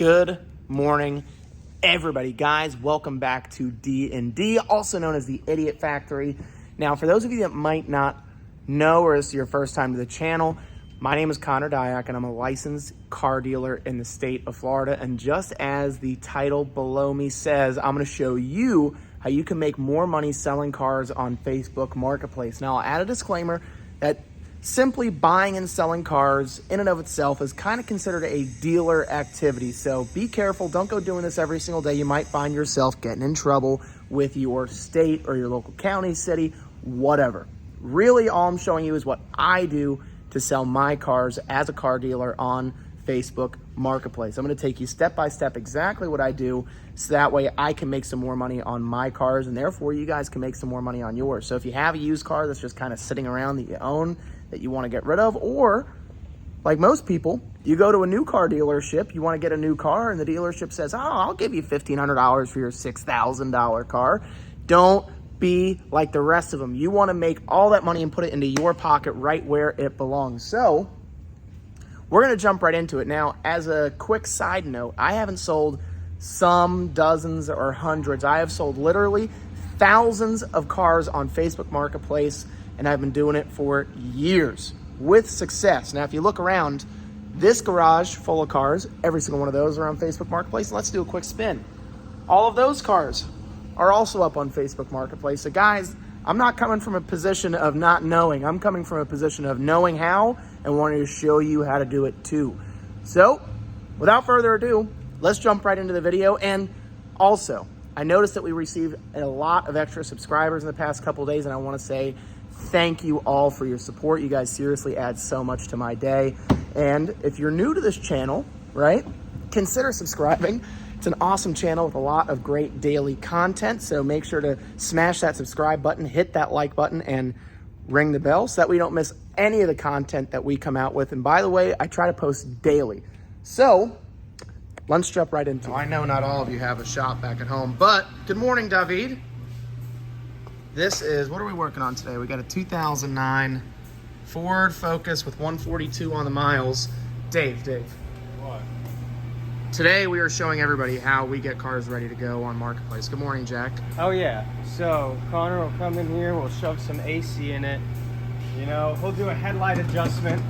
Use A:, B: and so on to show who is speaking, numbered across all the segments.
A: Good morning, everybody. Guys, welcome back to D&D, also known as the Idiot Factory. Now, for those of you that might not know or this is your first time to the channel, my name is Connor Dyack, and I'm a licensed car dealer in the state of Florida. And just as the title below me says, I'm going to show you how you can make more money selling cars on Facebook Marketplace. Now, I'll add a disclaimer that simply buying and selling cars in and of itself is kind of considered a dealer activity. So be careful. Don't go doing this every single day. You might find yourself getting in trouble with your state or your local county, city, whatever. Really, all I'm showing you is what I do to sell my cars as a car dealer on Facebook Marketplace. I'm going to take you step by step exactly what I do, so that way I can make some more money on my cars, and therefore you guys can make some more money on yours. So if you have a used car that's just kind of sitting around that you own, that you want to get rid of, or like most people, you go to a new car dealership, you want to get a new car, and the dealership says, oh, I'll give you $1,500 for your $6,000 car. Don't be like the rest of them. You want to make all that money and put it into your pocket right where it belongs. So we're going to jump right into it. Now, as a quick side note, I haven't sold some dozens or hundreds. I have sold literally thousands of cars on Facebook Marketplace, and I've been doing it for years with success. Now, if you look around, this garage full of cars, every single one of those are on Facebook Marketplace. Let's do a quick spin. All of those cars are also up on Facebook Marketplace. So guys, I'm not coming from a position of not knowing. I'm coming from a position of knowing how and wanting to show you how to do it too. So without further ado, let's jump right into the video. And also, I noticed that we received a lot of extra subscribers in the past couple of days, and I want to say thank you all for your support. You guys seriously add so much to my day. And if you're new to this channel, right, consider subscribing. It's an awesome channel with a lot of great daily content. So make sure to smash that subscribe button, hit that like button, and ring the bell so that we don't miss any of the content that we come out with. And by the way, I try to post daily. So let's jump right into it. I know not all of you have a shop back at home, but good morning, David. This is, what are we working on today? We got a 2009 Ford Focus with 142 on the miles. Dave.
B: What?
A: Today we are showing everybody how we get cars ready to go on Marketplace. Good morning, Jack.
B: Oh yeah, so Connor will come in here, we'll shove some AC in it. You know, he'll do a headlight adjustment.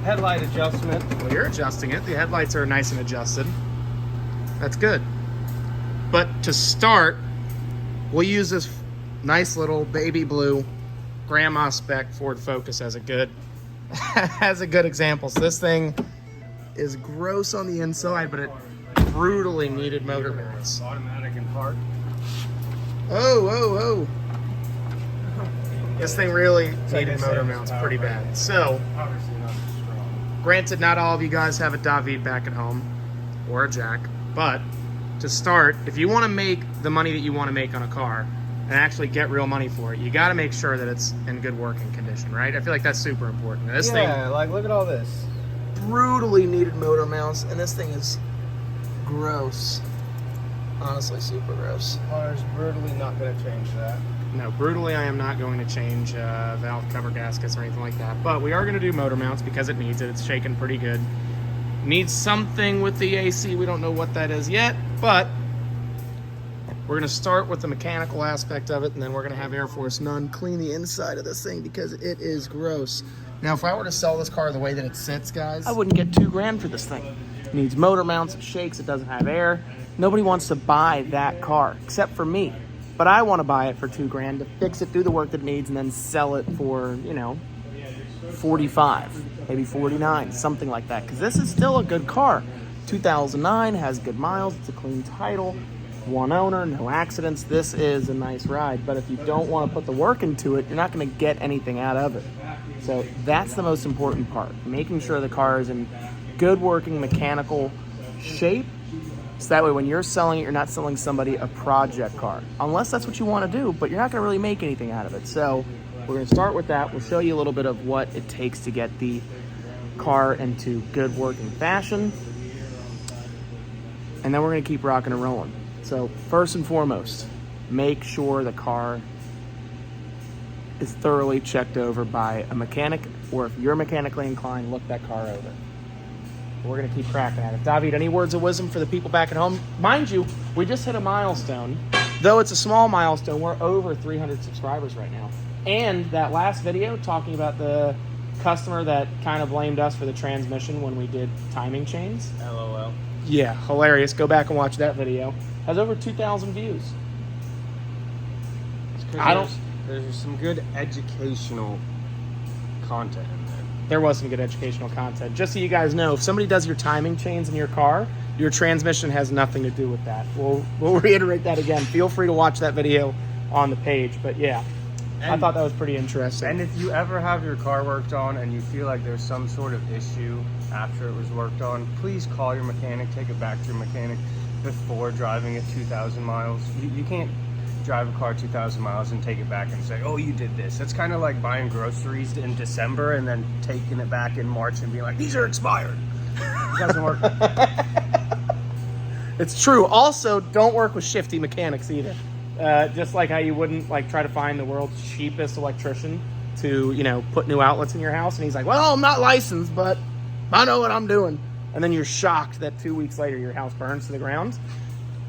A: Well, you're adjusting it. The headlights are nice and adjusted. That's good. But to start, we'll use this nice little baby blue grandma spec Ford Focus as a good example. So this thing is gross on the inside, but it brutally needed motor mounts.
B: Automatic and park.
A: Oh. This thing really needed motor mounts pretty bad. So,
B: Obviously not as strong.
A: granted, not all of you guys have a David back at home or a Jack, but to start, if you want to make the money that you want to make on a car and actually get real money for it, you got to make sure that it's in good working condition, right? I feel like that's super important. This thing,
B: like look at all this.
A: brutally needed motor mounts, and this thing is gross. Honestly, super gross.
B: Connor's brutally not going to change that.
A: No, brutally, I am not going to change valve cover gaskets or anything like that. But we are going to do motor mounts because it needs it. It's shaking pretty good. Needs something with the AC. We don't know what that is yet, but we're going to start with the mechanical aspect of it, and then we're going to have Air Force None clean the inside of this thing because it is gross. Now, if I were to sell this car the way that it sits, guys, I wouldn't get $2,000 for this thing. It needs motor mounts, it shakes, it doesn't have air. Nobody wants to buy that car except for me. But I want to buy it for $2,000 to fix it, do the work that it needs, and then sell it for, you know, 45, maybe 49, something like that. Because this is still a good car. 2009, has good miles, it's a clean title, one owner, no accidents. This is a nice ride. But if you don't want to put the work into it, you're not going to get anything out of it. So that's the most important part, making sure the car is in good working mechanical shape. So that way when you're selling it, you're not selling somebody a project car. Unless that's what you want to do, but you're not going to really make anything out of it. So we're going to start with that. We'll show you a little bit of what it takes to get the car into good working fashion. And then we're going to keep rocking and rolling. So first and foremost, make sure the car is thoroughly checked over by a mechanic, or if you're mechanically inclined, look that car over. We're going to keep cracking at it. David, any words of wisdom for the people back at home? Mind you, we just hit a milestone. Though it's a small milestone, we're over 300 subscribers right now. And that last video talking about the customer that kind of blamed us for the transmission when we did timing chains.
B: LOL.
A: Yeah, hilarious. Go back and watch that video. Has over 2,000 views.
B: There's some good educational content in there.
A: There was some good educational content. Just so you guys know, if somebody does your timing chains in your car, your transmission has nothing to do with that. We'll reiterate that again. Feel free to watch that video on the page. But yeah, I thought that was pretty interesting.
B: And if you ever have your car worked on and you feel like there's some sort of issue after it was worked on, please call your mechanic, take it back to your mechanic before driving it 2,000 miles. You can't drive a car 2,000 miles and take it back and say, oh, you did this. That's kind of like buying groceries in December and then taking it back in March and being like, these are expired. It doesn't work.
A: It's true. Also, don't work with shifty mechanics either. Just like how you wouldn't like try to find the world's cheapest electrician to, you know, put new outlets in your house. And he's like, well, I'm not licensed, but I know what I'm doing. And then you're shocked that 2 weeks later your house burns to the ground.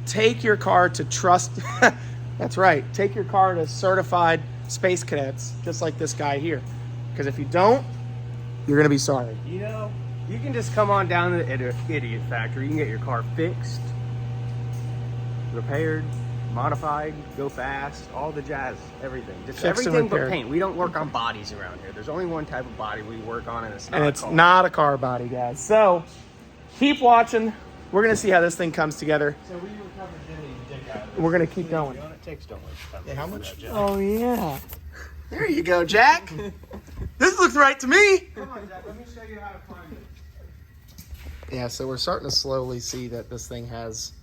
A: Take your car to trust. That's right. Take your car to certified space cadets, just like this guy here. Because if you don't, you're going to be sorry.
B: You know, you can just come on down to the Idiot Factory. You can get your car fixed, repaired, modified, go fast, all the jazz, everything. Just
A: Fixed and
B: everything but
A: repaired.
B: paint. We don't work on bodies around here. There's only one type of body we work on, and it's not
A: And
B: a
A: it's
B: car.
A: not a car body, guys. So keep watching. We're going to see how this thing comes together.
B: So we recovered Jimmy's dick out of it.
A: We're going to keep going.
B: You know what it takes? Don't waste time.
A: How much? Oh, yeah. There you go, Jack. This looks right to me.
B: Come on, Jack. Let me show you how to find it.
A: Yeah, so we're starting to slowly see that this thing has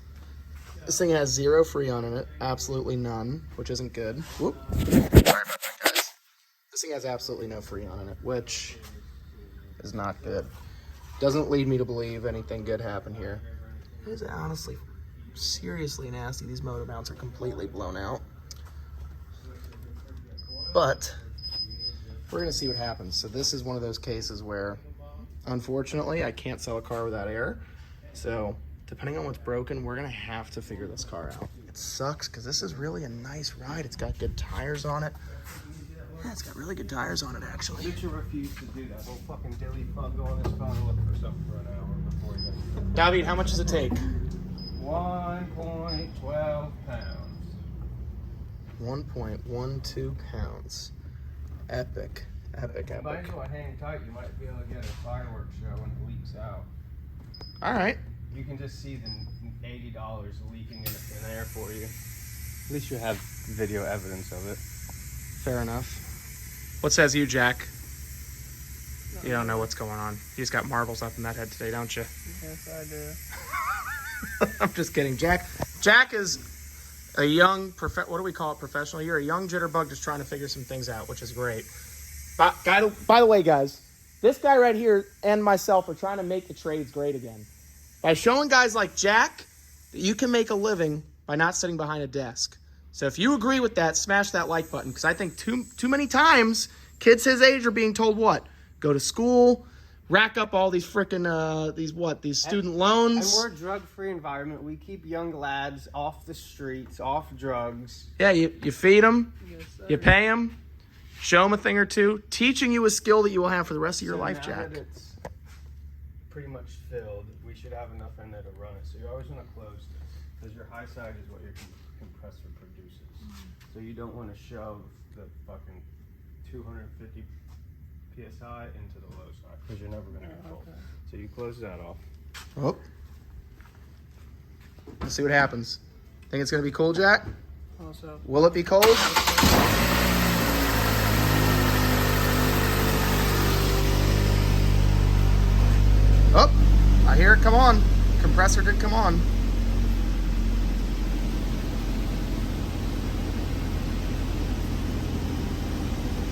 A: zero Freon in it, absolutely none, which isn't good. Whoop. Sorry about that, guys. This thing has absolutely no Freon in it, which is not good. Doesn't lead me to believe anything good happened here. It is honestly seriously nasty. These motor mounts are completely blown out. But we're gonna see what happens. So this is one of those cases where, unfortunately, I can't sell a car without air. So depending on what's broken, we're gonna have to figure this car out. It sucks because this is really a nice ride. It's got good tires on it. Yeah, it's got really good tires on it, actually.
B: Did you refuse to do that? We'll fucking dilly fuck go on this phone and look for something for an hour before you go.
A: David, how much does it take?
B: 1.12 pounds.
A: 1.12 pounds. Epic. Epic,
B: Might
A: epic.
B: as well hang tight. You might be able to get a fireworks show when it leaks out.
A: All right.
B: You can just see the $80 leaking in the thin air for you. At least you have video evidence of it.
A: Fair enough. What says you, Jack? You don't know what's going on. You just got marbles up in that head today, don't you?
B: Yes, I do.
A: I'm just kidding. Jack is a young, what do we call it, professional? You're a young jitterbug just trying to figure some things out, which is great. By the way, guys, this guy right here and myself are trying to make the trades great again. By showing guys like Jack that you can make a living by not sitting behind a desk. So if you agree with that, smash that like button. Because I think too many times, kids his age are being told what? Go to school, rack up all these frickin' these student loans.
B: And we're a drug-free environment. We keep young lads off the streets, off drugs.
A: Yeah, you feed them, you pay them, show them a thing or two, teaching you a skill that you will have for the rest of your life,
B: now
A: Jack.
B: that it's pretty much filled, we should have enough in there to run it. So you always want to close this, because your high side is what your compressor produces. So you don't want to shove the fucking 250 PSI into the low side, because you're never going to get cold. So you close that off.
A: Oh. Let's see what happens. Think it's going to be cool, Jack?
B: Also,
A: Will it be cold? Oh, I hear it come on. Compressor did come on.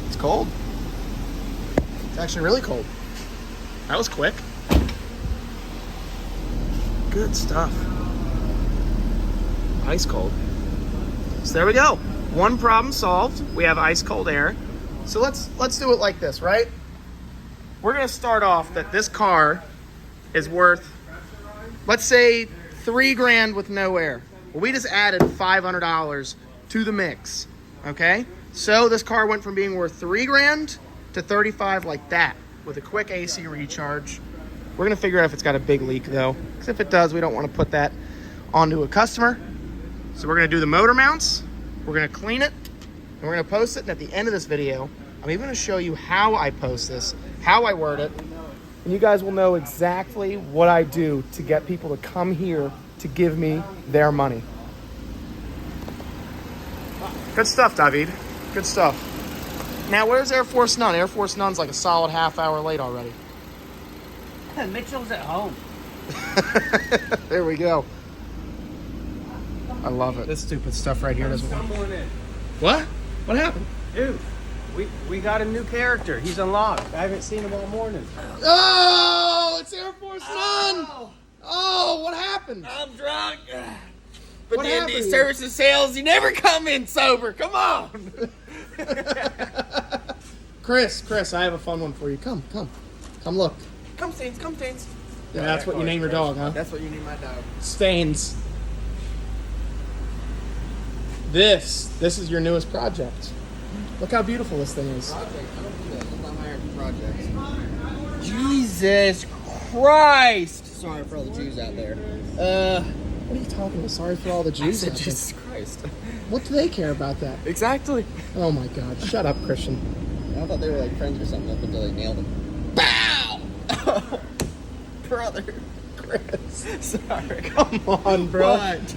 A: It's cold. It's actually really cold. That was quick. Good stuff. Ice cold. So there we go. One problem solved. We have ice cold air. So let's do it like this, right? We're gonna start off that this car is worth, let's say, $3,000 with no air. Well, we just added $500 to the mix, okay? So this car went from being worth $3,000 to $35,000 like that with a quick AC recharge. We're gonna figure out if it's got a big leak though, because if it does, we don't want to put that onto a customer. So we're gonna do the motor mounts, we're gonna clean it, and we're gonna post it. And at the end of this video, I'm even gonna show you how I post this, how I word it, and you guys will know exactly what I do to get people to come here to give me their money. Good stuff, David. Good stuff. Now, where's Air Force None? Air Force None's like a solid half hour late already.
C: Mitchell's at home.
A: There we go. I love it. This stupid stuff right here doesn't work.
B: Someone in.
A: What? What happened?
B: Dude, we got a new character. He's unlocked. I haven't seen him all morning.
A: Oh, it's Air Force None. Oh, what happened?
C: I'm drunk. But
A: What
C: the
A: happened
C: Indian
A: to you?
C: services sales, you never come in sober. Come on.
A: Chris, I have a fun one for you. Come look.
C: Come, Stains. Come, Stains.
A: Yeah, that's what you name your dog, huh?
C: That's what you need my dog.
A: Stains. This is your newest project. Look how beautiful this thing is.
C: Project. I don't do that. I'm not hired for projects. Jesus Christ. Sorry for all the Jews out there.
A: What are you talking about? Sorry for all the
C: I
A: Jews.
C: said
A: out there.
C: Jesus Christ.
A: What do they care about that?
C: Exactly.
A: Oh my God! Shut up, Christian.
C: I thought they were like friends or something up until they nailed him. Bow! Brother.
A: Chris.
C: Sorry.
A: Come on, bro.
C: What?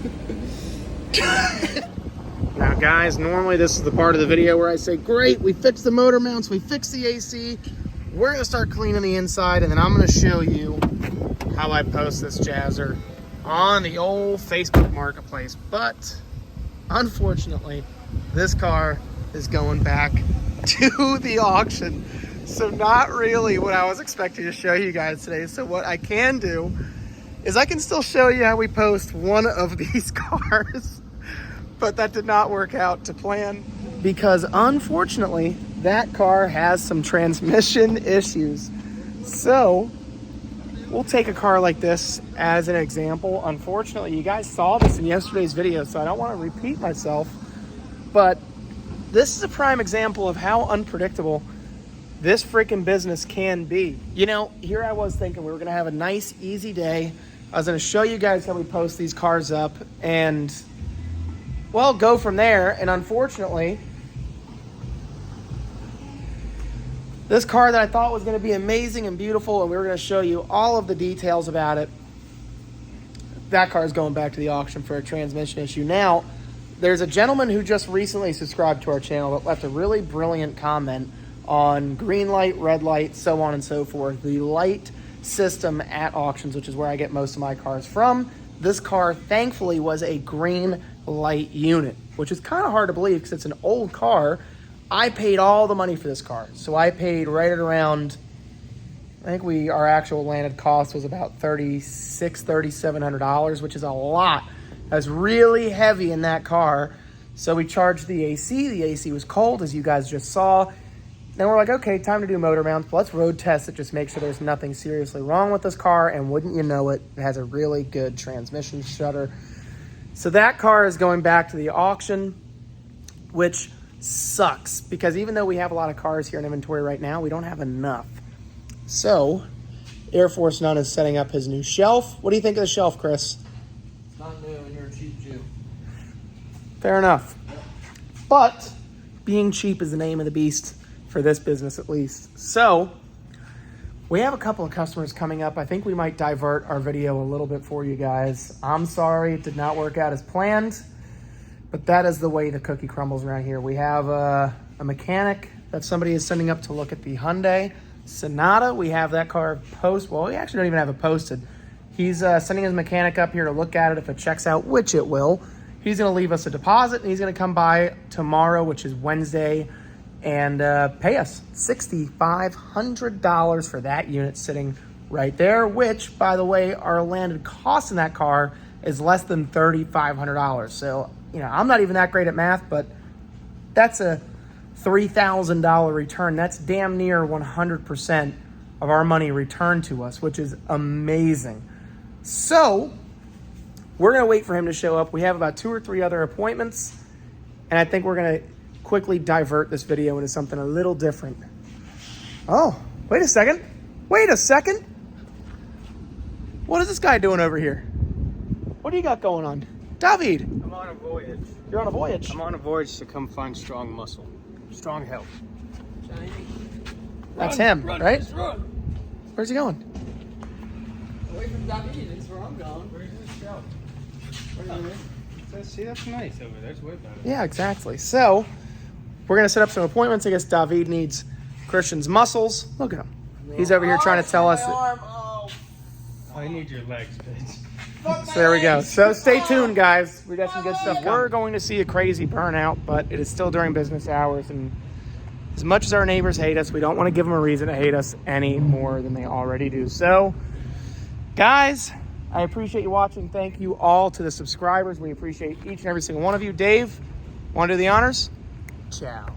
A: Now, guys, normally this is the part of the video where I say, great, we fixed the motor mounts, we fixed the AC. We're going to start cleaning the inside, and then I'm going to show you how I post this Jazzer on the old Facebook Marketplace. But, unfortunately, this car is going back to the auction. So not really what I was expecting to show you guys today. So what I can do is I can still show you how we post one of these cars. But that did not work out to plan because unfortunately that car has some transmission issues. So we'll take a car like this as an example. Unfortunately, you guys saw this in yesterday's video, so I don't want to repeat myself, but this is a prime example of how unpredictable this freaking business can be. You know, here I was thinking we were going to have a nice, easy day. I was going to show you guys how we post these cars up and, well, go from there. And unfortunately, this car that I thought was going to be amazing and beautiful, and we were going to show you all of the details about it, that car is going back to the auction for a transmission issue. Now, there's a gentleman who just recently subscribed to our channel that left a really brilliant comment on green light, red light, so on and so forth. The light system at auctions, which is where I get most of my cars from. This car, thankfully, was a green light unit, which is kind of hard to believe because it's an old car. I paid all the money for this car. So I paid right at around, I think our actual landed cost was about $3,700, which is a lot. I was really heavy in that car. So we charged the AC. The AC was cold, as you guys just saw. Then we're like, okay, time to do motor mounts. Let's road test it, just make sure there's nothing seriously wrong with this car. And wouldn't you know it, it has a really good transmission shutter. So that car is going back to the auction, which sucks because even though we have a lot of cars here in inventory right now, we don't have enough. So Air Force None is setting up his new shelf. What do you think of the shelf, Chris?
C: It's not new and you're a cheap Jew.
A: Fair enough. But being cheap is the name of the beast for this business, at least. So we have a couple of customers coming up. I think we might divert our video a little bit for you guys. I'm sorry it did not work out as planned, but that is the way the cookie crumbles around here. We have a mechanic that somebody is sending up to look at the Hyundai Sonata. We have that car well, we actually don't even have it posted. He's sending his mechanic up here to look at it. If it checks out, which it will, he's gonna leave us a deposit and he's gonna come by tomorrow, which is Wednesday, and pay us $6,500 for that unit sitting right there, which, by the way, our landed cost in that car is less than $3,500. So, you know, I'm not even that great at math, but that's a $3,000 return. That's damn near 100% of our money returned to us, which is amazing. So we're going to wait for him to show up. We have about 2 or 3 other appointments, and I think we're going to quickly divert this video into something a little different. Oh, wait a second. Wait a second. What is this guy doing over here? What do you got going on? David.
B: I'm on a voyage.
A: You're on a voyage.
B: I'm on a voyage to come find strong muscle, strong health.
A: That's him, right?
C: Just run.
A: Where's he going?
C: Away from David, that's where I'm going.
B: Where's this go?
C: What do you mean?
B: See, that's nice over there. That's way better.
A: Yeah, exactly. So we're going to set up some appointments. I guess David needs Christian's muscles. Look at him. He's over here trying to tell us.
C: Oh.
B: I need your legs, bitch.
A: So there we go. So stay tuned, guys. We got some good stuff coming. We're going to see a crazy burnout, but it is still during business hours. And as much as our neighbors hate us, we don't want to give them a reason to hate us any more than they already do. So, guys, I appreciate you watching. Thank you all to the subscribers. We appreciate each and every single one of you. Dave, want to do the honors?
C: Ciao.